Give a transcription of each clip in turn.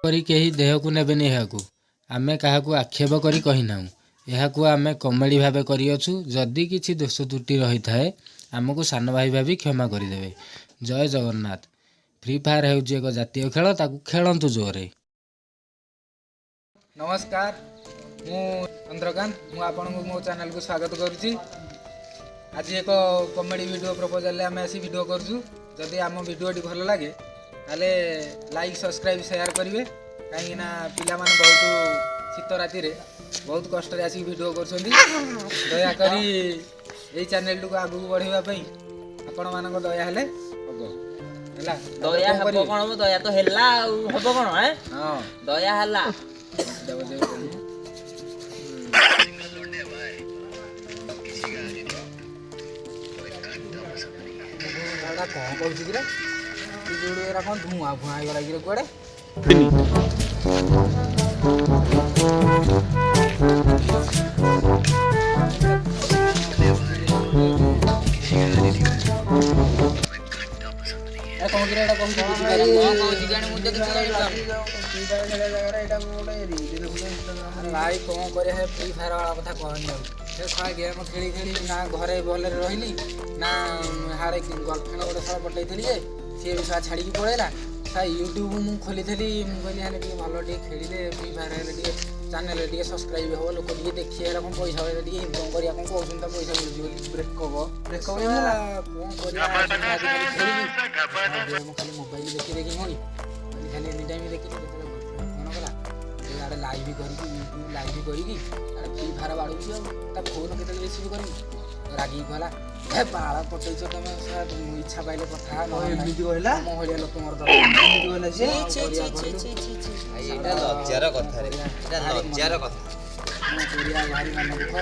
କରି କେହି ଦେହକୁ ନେବେନି। ଏହାକୁ ଆମେ କାହାକୁ ଆକ୍ଷେପ କରି କହିନାହୁଁ। ଏହାକୁ ଆମେ କମେଡ଼ି ଭାବେ କରିଅଛୁ। ଯଦି କିଛି ଦୋଷ ତ୍ରୁଟି ରହିଥାଏ ଆମକୁ ସାନ ଭାଇ ଭାବି କ୍ଷମା କରିଦେବେ। ଜୟ ଜଗନ୍ନାଥ। ଫ୍ରି ଫାୟାର ହେଉଛି ଏକ ଜାତୀୟ ଖେଳ, ତାକୁ ଖେଳନ୍ତୁ ଜୋରରେ। नमस्कार, मु चंद्रकांत। मु आपनको मो चैनल को स्वागत करुच्ची। आज एक कॉमेडी वीडियो प्रपोजल आम आसी वीडियो करूँ। जदि आम वीडियोटी भल लगे ताले लाइक सब्सक्राइब शेयर करेंगे। कहीं पिलाମାନେ बहुत शीत राति बहुत कष्ट आसिक वीडियो कर दयाक चैनल को आगू बढ़ाई आपण मान दया हेले दया हम कौन दया तो हेला हम कौन है दया हेला कौन कहूँ कि कौन धुआं फुआ गला कि कड़े भाई कौन कर फ्री फायर वाला कथा कहनी सारा गेम खेली खेली ना घरे भल रही ना हारे गर्लफ्रेंड गोटे सारा पटई सी भी सारा छाड़ी पड़ेगा सा यूट्यूब मुझे खोली कहली हेल्ले भल खेले फ्री फायर हेल्ले चैनल सब्सक्राइब हम लोग देखिए कौन पैसा इनकम करा कौन कहते पैसा मिलूँ ब्रेकअप कौन खाली मोबाइल देखी देखी मरी खाली एनी टाइम देखी कौन कला आड़े लाइव करके यूट्यूब लाइव करके फ्री फायर बाड़ूसी फोन के रिसीव कर रागी कहला हे बाड़ पटैच तुम इच्छा पाइले कथा कहला मो भाया लोक मोर भारी मन दुख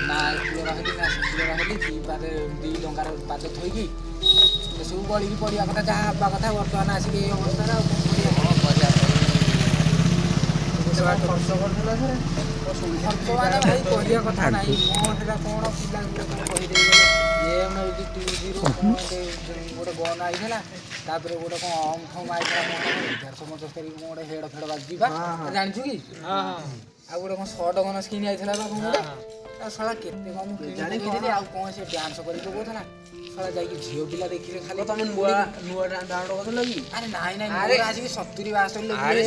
ना कूल रही ना सुखी रही पीपारे 2 टंकार पाद थोकी सब गड़ी पड़ा कथा जहाँ हवा कथा बर्तमान आसिक ये अवस्था खर्च करला खर्च मैंने भाई कहलिया कथा ना कौन है कौन पिला कहीदे एम 20 गोटे गन आईला गोटे कौन अम फम आईला 175 गोटे हेड फेड बाजी जानछु कि आ गोटे कौन शर्ट गन स्किन आईला साला केते कम जानी आ कौन से डांस करी कहला साला जाई झियो पिला देखिले खाली तुम नुआ डाउनलोड कर लगी अरे नाई नाई अरे आज की 70 62 लोग अरे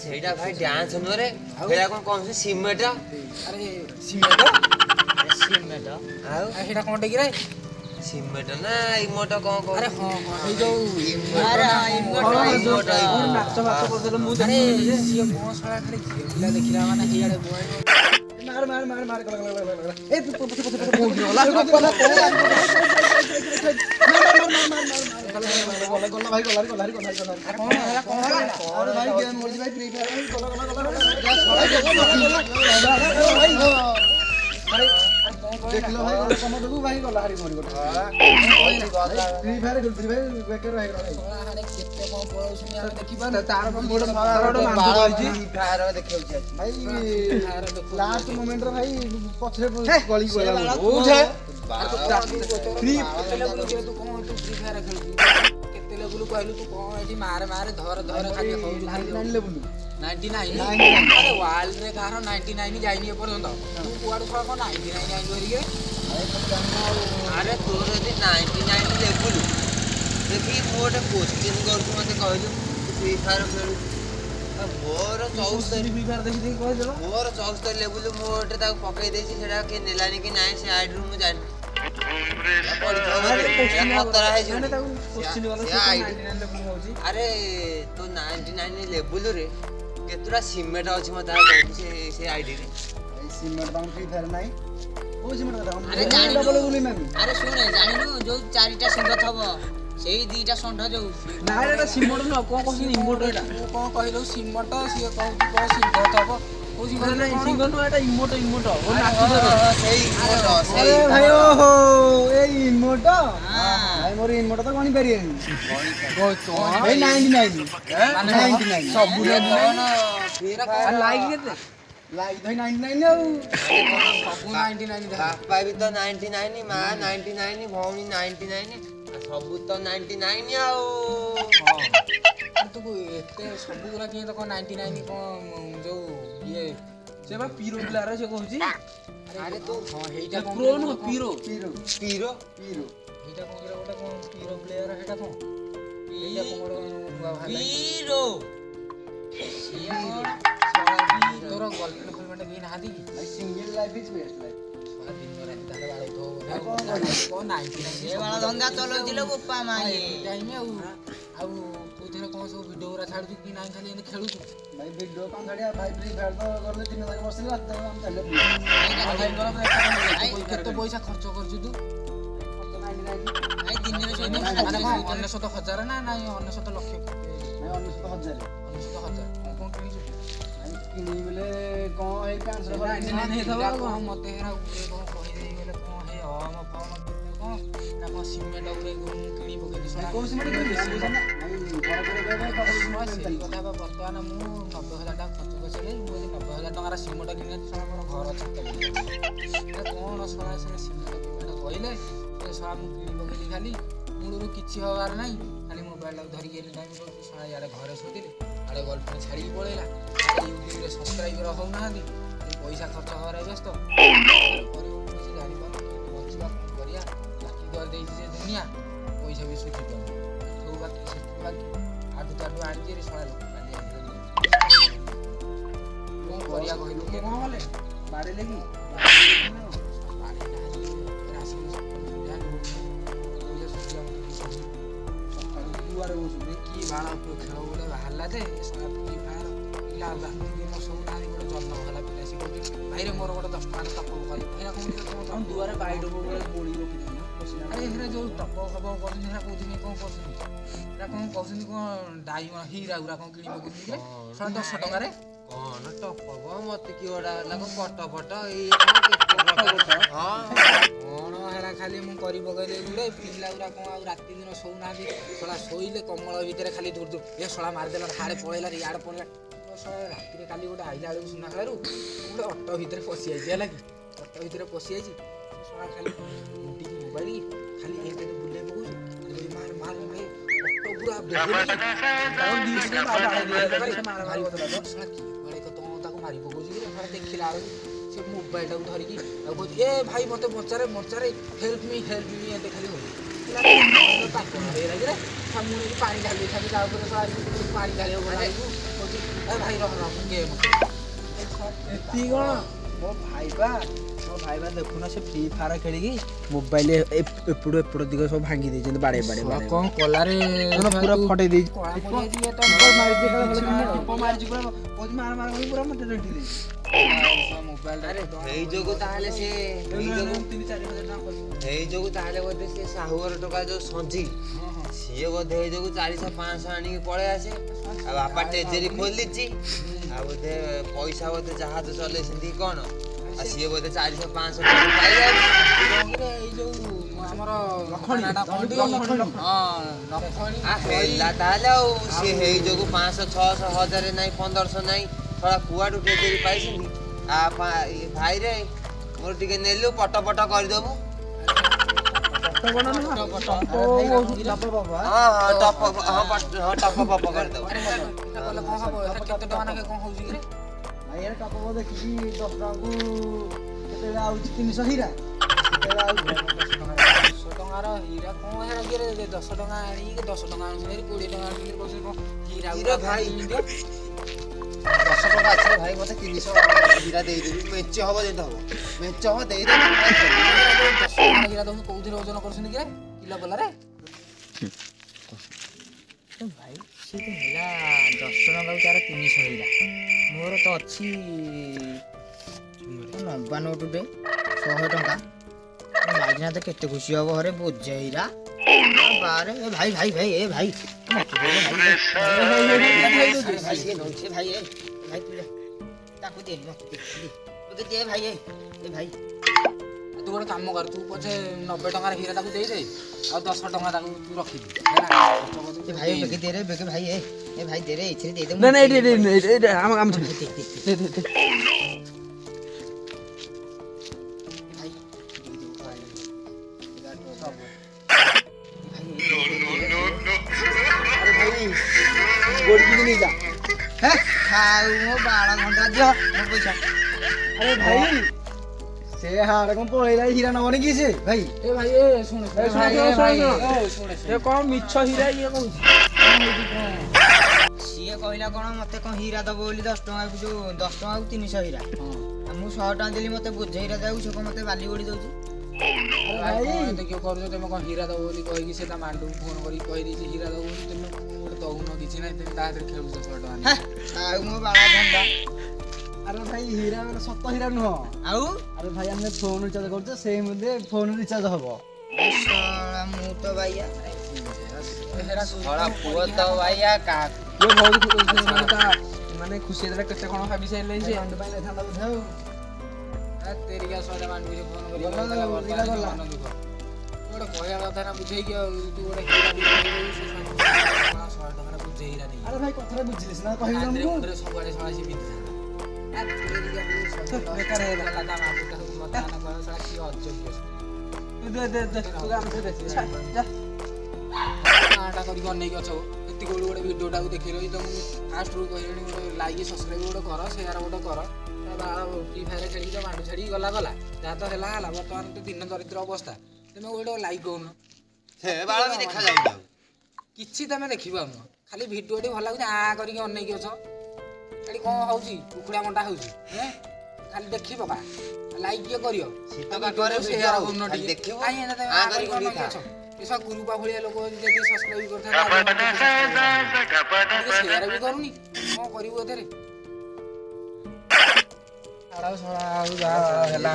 सेटा भाई डांस नरे हेला कौन से सिमेट अरे सिमेट आ हेटा कोन टेकी रे सिमेट ना इमोट कौन अरे हां हां ए जो इमोट नाच बात कर देलो मु अरे सियो कौन साला खाली झियो पिला देखिला माने हियाडे बोय मार मार मार मार ए पछे कोडी होला गला भाई गला कौन भाई गेम मोर भाई फ्री फायर भाई देख लो भाई कम देखू भाई गला हरी मोर गोटे फ्री फायर बेकर रह गला हारे केते कम पळौसनी आ देखि बा तार कम मोड मार होइछि फायर देखियो भाई लास्ट मोमेंट रे भाई पछरे गली गला ओझे फ्री तू कौन तू फ्री फायर खेलु केते लेवल कहलु तू कौन एठी मार मार धर धर खाली हो 99 लेवल 99 अरे वर्ल्ड रे कार 99 जाइनी पर्यंत तू कुआड छळ को 99 आई करिके अरे तोर यदि 99 लेवल देखि मोटे क्वेश्चन करछु मते कहलु फ्री फायर खेलु मोर 74 फ्री फायर देखि देखि कह देलो मोर 74 लेवल मोटे ता पकई देछि सेडा के नेलानी कि नाही से आइड रूम जानि अरे तो 99 लेवल रे केतुरा सिमेट अछि मता से आईडी रे सिमेट दाम फ्री फायर नाही ओ सिमेट दाम अरे जानि अरे सुने जानिनु जो चारिटा सिंह थबो सेही दीटा संढ जो ना एटा सिमेट न कोन कहछि इमोट एटा कोन कहिलो सिमेट सिए कहू को सिंह थबो ओ सिंह नाही सिंह न एटा इमोट ओ नाचि सेही इमोट अरे भाई ओहो ए इमोट भाई मोर इमोट तो गणी परियनी भाई 99 सब फिर लाइक केते लाइक भाई 99 आउ सब 99 बापा भी तो 99 मां 99 भौनी 99 ସବୁ ତ 99 ଆଉ ତୁ ଏତେ ସବୁଗୁରା କିଏ ତ କଣ 99 କଣ ଯୋଉ ଇଏ ସେ ବା ପିରୋ ପିଲାର ସେ କହୁଛି ଆରେ ତୁ ହଁ ହେଇଟା କଣ ପ୍ରୋ ନୁହଁ ପିରୋ ପିରୋ ପିରୋ ହେଇଟା କଣ କିରେ ଗୋଟେ କଣ ପିରୋ ପ୍ଲେୟାର ହେଇଟା କଣ ହେଇଟା କଣ ଗୋଟେ ନୂଆ ବାହାରିଲା ପିରୋ ସିଏ କଣ ତୋର ଗର୍ଲଫ୍ରେଣ୍ଡ ଫର୍ଲଫ୍ରେଣ୍ଡ କେହି ନାହାନ୍ତି କି single life is best life ଶଳା ଦିନ ରାତି ତାହେଲେ ବାଳଉଥିବ ବୋଧେ ଆଉ କଣ କରିବା? କଣ 99 ଏ ବାଳ ଧନ୍ଦା ଚଲଉଥିଲେ ବୋପା ମା ଇଏ ଟାଇମ୍ ଆଉ କୋଉଥିରେ କଣ ସବୁ ଭିଡ଼ିଓ ଗୁରା ଛାଡୁଛୁ କି ନାହିଁ ଖାଲି ଏମିତି ଖେଳୁଛୁ ଭାଇ ଭିଡ଼ିଓ କଣ ଛାଡ଼ିବା ଭାଇ ଫ୍ରି ଫାୟାର ତ ଗଲେ ଦିନ ଯାକ ବସିଲେ ରାତି ଯାକ ଆମେ ଚାଲିଲେ କେତେ ପଇସା ଖର୍ଚ୍ଚ କରୁଛୁ ତୁ ଭାଇ ଦିନରେ ଶୋଇ ମାନେ କଣ 99,000 ନା ନାଇଁ 99 ଲକ୍ଷ ଭାଇ 19,000 99,000 କଣ କିଣିଛୁ ଭାଇ କିଣିବି ବୋଲେ କଣ ଏଇ କ୍ୟାନ୍ସର ମତେ ହେରା ଉପରେ କଣ କହିଦେଇ ଗଲେ କଣ ହେ ହମ ଫମ କେତେ କଣ ନା କଣ ସିମେଣ୍ଟ ଉପରେ ମୁଁ କିଣି ପକେଇଲି କୋଉ ସିମେଣ୍ଟ କିଣିବି ଭାଇ ଘର କରି ଦେବେ ସେଇ କଥା ବା ବର୍ତ୍ତମାନ ମୁଁ 90,000 ଟଙ୍କା ଖର୍ଚ୍ଚ କରିସାରିଲି ମୁଁ ଯଦି 90,000 ଟଙ୍କାର ସିମେଣ୍ଟ କିଣିଲି ଶଳା ମୋର ଘର ଛାତ କଣ ଶଳା ସେ ସିମେଣ୍ଟ ଫିମେଣ୍ଟ କହିଲେ ସେ ଶଳା ମୁଁ କିଣି ପକେଇଲି ଖାଲି ମୂଳରୁ କିଛି ହବାର ନାହିଁ ଖାଲି ମୋବାଇଲଟାକୁ ଧରିକି ଏନି ଟାଇମ୍ କରୁଛି ଶଳା ଇଆଡ଼େ ଘରେ ଶୋଇଥିଲି ଆଡ଼େ ଗର୍ଲଫ୍ରେଣ୍ଡ ଛାଡ଼ିକି ପଳେଇଲା ୟୁଟ୍ୟୁବରେ ସବସ୍କ୍ରାଇବର ହେଉନାହାନ୍ତି ପଇସା ଖର୍ଚ୍ଚ ହବାରେ ବ୍ୟସ୍ତ କରିବ କିଛି ଜାଣିପାରୁନି ବଞ୍ଚିବା କ'ଣ କରିବା ଚାକିରି କରିଦେଇଛି ଯେ ଦୁନିଆ ପଇସା ବି ସୁଝି ପାରୁନି ସବୁ ବାକି ସେଠୁ ବାକି ଆଠୁ ତାଠୁ ଆଣିକି ଶଳା ଲୋକ କାଲି କ'ଣ କରିବା କହିଲୁ କଣ କଲେ ବାଡ଼େଇଲେ କି କୁଆଡ଼େ କହୁଛନ୍ତି କି ବାଳ ଖେଳ ଗୋଟେ ବାହାରିଲା ଯେ ଶଳା ଫ୍ରି ଫାୟାର ପିଲା ରାତି ଦିନ ଶୋଉନାହାନ୍ତି ଗୋଟେ ଜନ୍ମ ହେଲା ପିଲା ସେ କହୁଛି ଭାଇରେ ମୋର ଗୋଟେ 10 ଟଙ୍କାର ଟପ କରିବ ଏଇଟା କଣ ଆମ ଦୁଆରେ ବାଇଡ଼ ବୋଳି ରଖିଛନ୍ତି ଆରେ ଏଥିରେ ଯୋଉ ଟପ ଫପ କରୁଛନ୍ତି ସେଟା କହୁଛନ୍ତି କଣ କରୁଛନ୍ତି ଏଟା କଣ କହୁଛନ୍ତି କଣ ଡାଇମଣ୍ଡ ହୀରା ଗୁରା କଣ କିଣି ପକଉଛନ୍ତି ଶଳା 10 ଟଙ୍କାରେ କଣ ଟପ ମତେ କି ଗୋଟା ହେଲା ପଟ ଫଟ ଏଇ କଣ ହେରା ଖାଲି ମୁଁ କରି ପକେଇଲି ଗୁଡେ ପିଲା ଗୁରା କଣ ଆଉ ରାତି ଦିନ ଶୋଉନାହାନ୍ତି ଶଳା ଶୋଇଲେ କମଳ ଭିତରେ ଖାଲି ଦୂର ଦୂର ଏ ଶଳା ମାରିଦେଲା ହାଡ଼େ ପଳେଇଲା ଇଆଡ଼େ ପଳେଇଲା ଶଳା ରାତିରେ କାଲି ଗୋଟେ ଆଇଲା ବେଳକୁ ସୁନା ଖେଳାରୁ ଗୋଟେ ଅଟୋ ଭିତରେ ପଶି ଯାଇଛି ହେଲା କି ଅଟୋ ଭିତରେ ପଶି ଯାଇଛି ଶଳା ଖାଲି ମୁଣ୍ଡିକି ମୋବାଇଲ ଖାଲି ଏମିତି ବୁଲେଇ ପକଉଛି ମାର ମାର ଭାଇ ଅଟୋ ପୁରା ତାକୁ ମାରି ପକଉଛି ଦେଖିଲା ବେଳକୁ ସେ ମୋବାଇଲଟାକୁ ଧରିକି ଆଉ କହୁଛି ଏ ଭାଇ ମତେ ବଞ୍ଚାରେ ବଞ୍ଚାରେ ହେଲ୍ପ ମି ଏମିତି ଖାଲି ହଉଛି ମୁଁ ପାଣି ଢାଳି ଦେଇଥାନ୍ତି ତା ଉପରେ ପାଣି ଢାଳିବ କହୁଛି ଏ ଭାଇ ରହ ମୁଁ ଗେମ୍ ଏତିକି କଣ ମୋ ଭାଇ ବା ଦେଖୁନ ସେ ଫ୍ରି ଫାୟାର ଖେଳିକି ମୋବାଇଲ ଏପଟୁ ଏପଟ ଦିଗ ସବୁ ଭାଙ୍ଗି ଦେଇଛନ୍ତି ବାଡ଼େଇ କଣ କଲାରେ ପୁରା ଫଟେଇ ଦେଇଛି ହେଇ ଯୋଗୁ ତାହେଲେ ସେ ହେଇ ଯୋଗୁ ତାହେଲେ ବୋଧେ ସେ ସାହୁଘର ଟଙ୍କା ଯୋଉ ସଞ୍ଜି ସିଏ ବୋଧେ ହେଇ ଯୋଗୁ 400-500 ଆଣିକି ପଳେଇ ଆସେ ଆଉ ବାପା ଟେଜେରୀ ଖୋଲିଛି ଆଉ ବୋଧେ ପଇସା ବୋଧେ ଜାହାଜ ଚଲେଇଛନ୍ତି କଣ ଆଉ ସିଏ ବୋଧେ 400-500 ପାଇଯାଉଛି ଏଇ ଯୋଉ ଆମର ହେଲା ତାହେଲେ ଆଉ ସିଏ ହେଇ ଯୋଗୁ 500-600 1000 ନାହିଁ 1500 ନାହିଁ ଶଳା କୁଆଡୁ ଟେଜେରୀ ପାଇଛନ୍ତି ଭାଇରେ ମୋର ଟିକେ ନେଲୁ ପଟ କରିଦବୁ ଟପ କରିଦବୁ ଭାଇ ଟପ ଦେଖିକି 10 ଟଙ୍କାକୁ କେତେବେଳେ ଆଉଛି 300 ହୀରା କେତେବେଳେ ଆଉଛି 10 ଟଙ୍କାର ହୀରା କଣ ହେରା କିରେ 10 ଟଙ୍କା ଆଣିକି 10 ଟଙ୍କା ଆଣୁଛନ୍ତି 20 ଟଙ୍କା ଆଣିକି କହୁଛନ୍ତି କଣ ହୀରା ଭାଇ 10 ଟଙ୍କା ଅଛି ଭାଇ ମତେ 300 ହୀରା ଦେଇଦେବି ମେଞ୍ଚେ ହବ ଯେମିତି ହବ ମେଞ୍ଚେ ହବ ଦେଇଦେବି 10 ଟଙ୍କା ହୀରା ଦଉଛନ୍ତି କୋଉଥିରେ ଓଜନ କରୁଛନ୍ତି କିରେ କିଲୋ ପଲାରେ ଭାଇ ସେ ତ ହେଲା 10 ଟଙ୍କାକୁ ତାର 300 ହୀରା ମୋର ତ ଅଛି ଲମ୍ବା ନୋଟୁଟେ 100 ଟଙ୍କା ମାଇକିନା ତ କେତେ ଖୁସି ହବ ଘରେ ବୋଝେ ହୀରା ବାରେ ଏ ଭାଇ ଏ ଭାଇ ତୁ ଗୋଟେ କାମ କର ତୁ ପଛେ 90 ଟଙ୍କାର ହୀରା ତାକୁ ଦେଇଦେ ଆଉ 10 ଟଙ୍କା ତାକୁ ତୁ ରଖିଦେ ଭାଇ ବେଗେ ଦେ ରେ ବେଗେ ଭାଇ ଏ ଭାଇ ଦେ ରେ ଏଇଥିରେ ଦେଇଦେ ନା ଏଇଟା ଆମ ନେଇ ଯା ହେ ଖାଉ ମୋ ବାଳ ଘଣ୍ଟା ଦିଅ ମୋ ପଇସା। ଆରେ ଭାଇ ସେ ହାଡ କଣ ପଳେଇଲା ହୀରା ନବନି କି ସେ ଭାଇ ଏ ଭାଇ ଏ ଶୁଣ ଏ କଣ ମିଛ ହୀରା ଇଏ କହୁଛି ସିଏ କହିଲା କଣ ମତେ କଣ ହୀରା ଦବ ବୋଲି 10 ଟଙ୍କାକୁ ଯୋଉ 10 ଟଙ୍କାକୁ 300 ହୀରା ଆଉ ମୁଁ 100 ଟଙ୍କା ଦେଲି ମତେ ବୋଝ ହୀରା ଦେବାକୁ ସେ କଣ ମତେ ବାଲି ଗୋଡ଼ି ଦଉଛି। ଭାଇ ଦେଖିବ କରୁଛ ତମେ କଣ ହୀରା ଦବ ବୋଲି କହିକି ସେ ତା ମାଣ୍ଡୁକୁ ଫୋନ କରିକି କହିଦେଇଛି ହୀରା ଦବ ବୋଲି ତମେ ଗୋଟେ ଦଉନ କିଛି ନାହିଁ ତମେ ତା ହାତରେ ଖେଳୁଛ 100 ଟଙ୍କା ଆଉ ମୋ ବାଳ ଧନ୍ଦା। ଆରେ ଭାଇ ହୀରା ମାନେ ସତ ହୀରା ନୁହଁ ଆଉ ଆରେ ଭାଇ ଆମେ ଫୋନ ରିଚାର୍ଜ କରୁଛେ ସେଇ ମଧ୍ୟରେ ଫୋନ ରିଚାର୍ଜ ହବ ଶଳା ମୁଁ ତ ବାଇଆ ଶଳା ପୁଅ ତ ଭାଇଆ ମାନେ ଖୁସି ହେଇଥିଲା କେତେ କଣ ଭାବି ସାରିଲେଣି ସେ ଦଣ୍ଡ ପାଇଁ ନେଇଥାନ୍ତା ବୋଧେ ଆଉ ତେରିକା ଶହେ ମାଣ୍ଡୁ ଫୋନ କରି ଗଲା କହିଦେଲା, ଆଉ, ବର୍ତ୍ତମାନ ଗଲା। ମନ ଦୁଃଖ। ତୁ ଗୋଟେ କହିବା କଥା ନା ବୁଝେଇକି ଆଉ ତୁ ଗୋଟେ ହୀରା ବିକି ଦେବୁ, ସେ 100 ଟଙ୍କାରେ ବୁଝେଇ ହୀରା ନେଇ ଆରେ ଭାଇ କଥାଟା ବୁଝିଲି ସିନା କହିବି ରାତିରେ ତମକୁ ମୁଣ୍ଡରେ ସବୁଆଡେ ଶଳା ସେ ବିନ୍ଧିଥାନ୍ତା। ବେକାର ହେଇଗଲା ତା ମାମୁଁଟା ମତେ ମାନେ କହିବ ଶଳା କି ଅଯୋଗ୍ୟ ସେ। ନାଁଟା କରିକି ଅନେଇକି ଅଛ ଏତିକି ବେଳୁ ଗୋଟେ ଭିଡ଼ିଓଟାକୁ ଦେଖେଇ ରହି ତମକୁ ଫାଷ୍ଟରୁ କହିଲେଣି ଗୋଟେ ଲାଇକ୍ ସବସ୍କ୍ରାଇବ୍ ଗୋଟେ କର ସେୟାର ଗୋଟେ କର ଫ୍ରି ଫାୟାର ଖେଳିକି ତ ମାଣ୍ଡୁ ଛାଡ଼ିକି ଗଲା ଯାହା ତ ହେଲା ବର୍ତ୍ତମାନ ତ ଦିନ ଦରିଦ୍ର ଅବସ୍ଥା ତମେ ଗୋଟେ ଲାଇକ୍ କରୁନ ସେ ବାଳ ବି ଦେଖାଯାଉନି ଆଉ। କିଛି ତମେ ଦେଖିପାରୁନ ଖାଲି ଭିଡ଼ିଓଟି ଭଲ ଲାଗୁଛି କରିକି ଅନେଇକି ଅଛ ଏଠି କ'ଣ ହେଉଛି କୁକୁଡ଼ା ମଣ୍ଟା ହେଉଛି ଖାଲି ଦେଖି ପକା ଲାଇକ୍ କିଏ କରିବ ଶୀତ କାକରେ ସେୟାର ଭିଡ଼ିଓ କରୁନ ଖାଲି ଟିକେ ଦେଖିବ, କାହିଁ ଏତେ ତମେ କରିକି ଅନେଇକି ଦେଖା। ଅଛ ଏସବୁ ଗୁରୁପା ଭଳିଆ ଲୋକ ଯଦି ସବସ୍କ୍ରାଇବ୍ କରିଥାନ୍ତେ ସେୟାର ବି କରୁନି କ'ଣ କରିବୁ ଏଥିରେ ଆଉ ଯାହା ହେଲା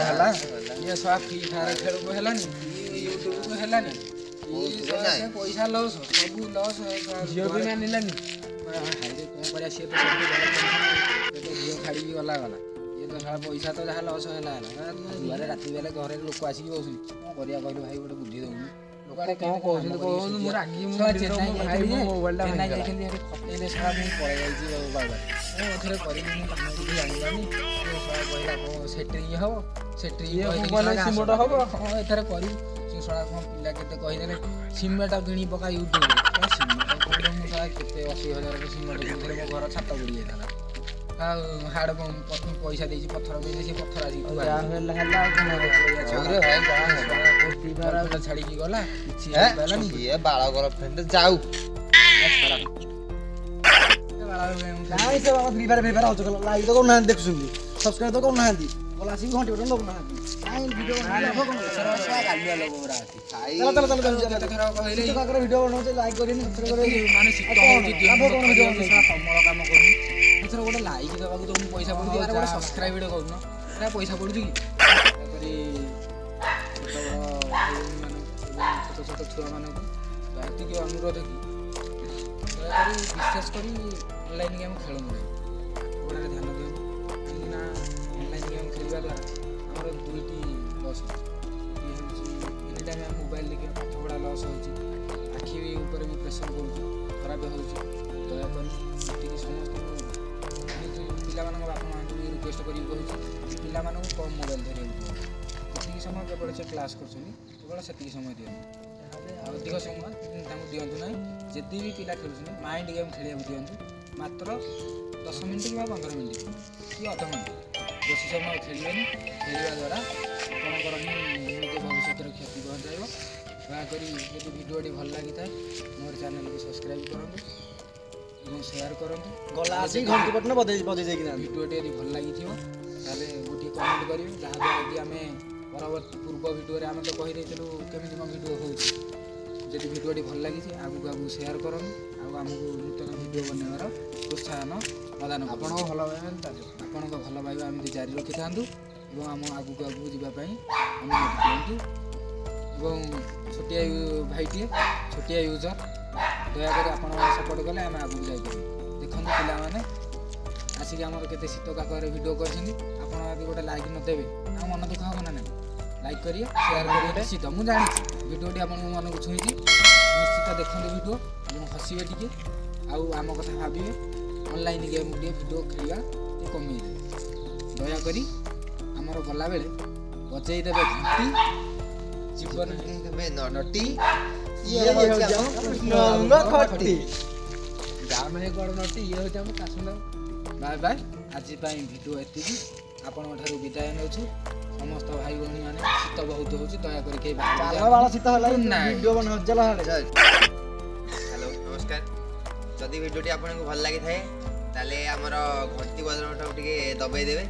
ଇଏ ଶଳା ଫ୍ରି ଫାୟାର ଖେଳକୁ ହେଲାନି ୟୁଟ୍ୟୁବକୁ ହେଲାନି ପଇସା ଲସ୍ ସବୁ ଲସ୍ ଝିଅ ବି ମାନିଲାନି କ'ଣ କରିବା ସିଏ ତ ସେମିତି ବଡ଼ ଝିଅ ଛାଡ଼ିକି ଗଲା ଇଏ ତ ଶଳା ପଇସା ତ ଯାହା ଲସ୍ ହେଲା ଦୁଆରେ ରାତି ବେଲେ ଘରେ ଲୋକ ଆସିକି ବସୁନି କ'ଣ କରିବା କହିଲୁ ଭାଇ ଗୋଟେ ବୁଦ୍ଧି ଦେଉନି ଲୋକମାନେ କ'ଣ କହୁଛନ୍ତି ମୁଁ ରାଗି ଚେନ୍ନାଇ ଯାଇଛନ୍ତି ଏଠି ଖଟେଇଲେ ଶଳା ମୁଁ ପଳେଇ ଯାଇଛି ବାବା ମୁଁ ଏଥିରେ କରିବି ମୁଁ କାମ କିଛି ଜାଣିପାରୁନି କହିଲା କ'ଣ ସେଟ୍ରିଂ ହବ ସେଟ୍ରିଂ ହବ ହଁ ଏଥରେ କରିବୁ ସେ ଶଳା କ'ଣ ପିଲା କେତେ କହିଦେଲେ ସିମେଣ୍ଟ କିଣି ପକା ୟୁଟ୍ୟୁବରେ ସିମେଣ୍ଟ କ'ଣ ମୁଁ ଶଳା କେତେ 80,000 ସିମେଣ୍ଟ କିଣିଥିଲେ ମୋ ଘର ଛାତ ପଡ଼ି ଯାଇଥାନ୍ତା ଆଉ ହାଡ଼ ପ୍ରଥମେ ପଇସା ଦେଇଛି ପଥର ଦେଇଛି ସେ ପଥର ଆସିକି ଛାଡ଼ିକି ଗଲା କିଛି ହେଇପାରିଲାନି ଇଏ ବାଳ ଗର୍ଲଫ୍ରେଣ୍ଡ ଯାଉ କାଇଁ ସେ ବାବା ଫ୍ରି ଫାୟାର ହଉଛ ଲାଇକ୍ ତ କରୁନାହାନ୍ତି ଦେଖୁଛନ୍ତି ସବସ୍କ୍ରାଇବ୍ ତ କରୁନାହାନ୍ତି ଭଲ ଆସିକି ଘଣ୍ଟି ବଟନ୍ ଦଉନାହାନ୍ତି କାଇଁ ଭିଡ଼ିଓ ଗାଲୁଆ ଲୋକ ଗୁରା ଅଛି ଭିଡ଼ିଓ ବନଉଛି ଲାଇକ୍ କରିବେନି ସବସ୍କ୍ରାଇବ୍ ମାନେ ଶୀତ ହେଉଛି ତମଳ କାମ କରୁନି ଏଥର ଗୋଟେ ଲାଇକ୍ ଦେବାକୁ ତମକୁ ପଇସା ପଡ଼ୁଛି ଆରେ ଗୋଟେ ସବସ୍କ୍ରାଇବ୍ କରୁନ ଏଟା ପଇସା ପଡ଼ୁଛି କି ତାପରେ ଛୋଟ ଛୁଆମାନଙ୍କୁ ଏତିକି ଅନୁରୋଧ କି ଦୟାକରି ବିଶେଷ କରି ଅନଲାଇନ୍ ଗେମ୍ ଖେଳନ୍ତୁ ନାହିଁ ପାଠପଢ଼ାରେ ଧ୍ୟାନ ଦିଅନ୍ତୁ କାହିଁକିନା ଅନଲାଇନ୍ ଗେମ୍ ଖେଳିବା ଦ୍ୱାରା ଆମର ଦୁଇଟି ଲସ୍ ହେଉଛି ହେଉଛି ଏନି ଟାଇମ୍ ଆମେ ମୋବାଇଲ୍ ଦେଖିବା ପାଠପଢ଼ା ଲସ୍ ହେଉଛି ଆଖି ଉପରେ ବି ପ୍ରେସର୍ ପଡ଼ୁଛି ଖରାପ ହେଉଛି ଦୟାକରି ଏତିକି ସମସ୍ତଙ୍କୁ ପିଲାମାନଙ୍କ ବାପା ମାଆଙ୍କୁ ବି ରିକ୍ୱେଷ୍ଟ କରିକି କହୁଛି କି ପିଲାମାନଙ୍କୁ କମ୍ ମୋବାଇଲ୍ ଧରିବାକୁ ପଡ଼ିବ ଯେତିକି ସମୟ କେବଳ ସେ କ୍ଲାସ୍ କରୁଛନ୍ତି କେବଳ ସେତିକି ସମୟ ଦିଅନ୍ତୁ ଅଧିକ ସମୟ ତାଙ୍କୁ ଦିଅନ୍ତୁ ନାହିଁ ଯଦି ବି ପିଲା ଖେଳୁଛନ୍ତି ମାଇଣ୍ଡ ଗେମ୍ ଖେଳିବାକୁ ଦିଅନ୍ତୁ ମାତ୍ର 10 ମିନିଟ୍ କିମ୍ବା 15 ମିନିଟ୍ କି ଅଧଘଣ୍ଟା ବେଶୀ ସମୟ ଖେଳିବେନି ଖେଳିବା ଦ୍ୱାରା ଆପଣଙ୍କର ହିଁ ନିଜ ଭବିଷ୍ୟତରେ କ୍ଷତି ପହଞ୍ଚାଇବ ଦୟାକରି ଯଦି ଭିଡ଼ିଓଟି ଭଲ ଲାଗିଥାଏ ମୋର ଚ୍ୟାନେଲକୁ ସବସ୍କ୍ରାଇବ୍ କରନ୍ତୁ ଏବଂ ସେୟାର କରନ୍ତୁ ଗଲା ଆସିକି ଘଣ୍ଟି ବଟନ୍ ବଜେଇ ଦେଇକିନା ଭିଡ଼ିଓଟି ଯଦି ଭଲ ଲାଗିଥିବ ତାହେଲେ ଗୋଟିଏ କମେଣ୍ଟ କରିବେ ଯାହାଦ୍ୱାରା କି ଆମେ ପରବର୍ତ୍ତୀ ପୂର୍ବ ଭିଡ଼ିଓରେ ଆମେ ତ କହିଦେଇଥିଲୁ କେମିତି କ'ଣ ଭିଡ଼ିଓ ହେଉଛି ଯଦି ଭିଡ଼ିଓଟି ଭଲ ଲାଗିଛି ଆଗକୁ ସେୟାର କରନ୍ତୁ ଆଉ ଆମକୁ ନୂତନ ଭିଡ଼ିଓ ବନେଇବାର ପ୍ରୋତ୍ସାହନ ପ୍ରଦାନ ଆପଣଙ୍କ ଭଲ ପାଇବା ଆପଣଙ୍କ ଭଲ ପାଇବା ଏମିତି ଜାରି ରଖିଥାନ୍ତୁ ଏବଂ ଆମ ଆଗକୁ ଯିବା ପାଇଁ ଅନୁମତି ଦିଅନ୍ତୁ ଏବଂ ଛୋଟିଆ ଭାଇଟିଏ ଛୋଟିଆ ୟୁଜର୍ ଦୟାକରି ଆପଣ ସପୋର୍ଟ କଲେ ଆମେ ଆଗକୁ ଯାଇପାରିବୁ ଦେଖନ୍ତୁ ପିଲାମାନେ ଆସିକି ଆମର କେତେ ଶୀତ କାକରେ ଭିଡ଼ିଓ କରିଛନ୍ତି ଆପଣ ଯଦି ଗୋଟେ ଲାଇକ୍ ନ ଦେବେ ଆଉ ମନ ଦୁଃଖ ହେବ ନା ନାହିଁ ଲାଇକ୍ କରିବେ ସେୟାର କରିବେ ନିଶ୍ଚିତ ମୁଁ ଜାଣିଛି ଭିଡ଼ିଓଟି ଆପଣଙ୍କ ମନକୁ ଛୁଇଁଛି ନିଶ୍ଚିତ ଦେଖନ୍ତୁ ଭିଡ଼ିଓ ଏବଂ ହସିବେ ଟିକେ ଆଉ ଆମ କଥା ଭାବିବେ ଅନଲାଇନ୍ ଗେମ୍ ଟିକେ ଭିଡ଼ିଓ ଖେଳିବା ଟିକେ କମେଇଦେବେ ଦୟାକରି ଆମର ଗଲାବେଳେ ବଜେଇ ଦେବେ ଘଣ୍ଟି ଜୀବନ ନଟି ଇଏ ହେଉଛି ଆମ କୃଷ୍ଣଙ୍କ ଖଟି। ଆମେ ହେଇ ଗଡ଼ ନଟି ଇଏ ହେଉଛି ଆମ କାଶୁନ୍ଦା। ବାଏ ବାଏ, ଆଜି ପାଇଁ ଭିଡ଼ିଓ ଏତିକି। ଆପଣଙ୍କ ଠାରୁ ବିଦାୟ ନେଉଛୁ। ସମସ୍ତ ଭାଇ ଭଉଣୀ ମାନେ ଶୀତ ବହୁତ ହେଉଛି, ଦୟାକରି କେହି ଶୀତ ହେଲା ଭିଡ଼ିଓ ହ୍ୟାଲୋ ନମସ୍କାର। ଯଦି ଭିଡ଼ିଓଟି ଆପଣଙ୍କୁ ଭଲ ଲାଗିଥାଏ ତାହେଲେ ଆମର ଘଣ୍ଟି ବଟନଟାକୁ ଟିକେ ଦବାଇ ଦେବେ।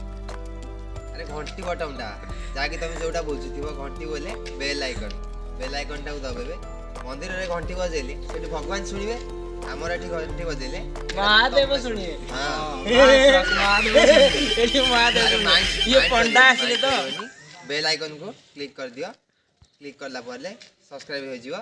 ଆରେ ଘଣ୍ଟି ବଟନଟା ଯାହାକି ତମେ ଯେଉଁଟା ବୁଝୁଥିବ, ଘଣ୍ଟି ବୋଲେ ବେଲ୍ ଆଇକନ୍ଟାକୁ ଦବେଇବେ। ମନ୍ଦିରରେ ଘଣ୍ଟି ବଜେଇଲେ ସେଠି ଭଗବାନ ଶୁଣିବେ, ଆମର ଏଠି ଘଣ୍ଟି ବଜେଇଲେ ମହାଦେବ ଶୁଣିବେ। ବେଲ୍ ଆଇକନ୍କୁ କ୍ଲିକ୍ କରିଦିଅ। କ୍ଲିକ୍ କଲା ପରେ ସବସ୍କ୍ରାଇବ୍ ହୋଇଯିବ।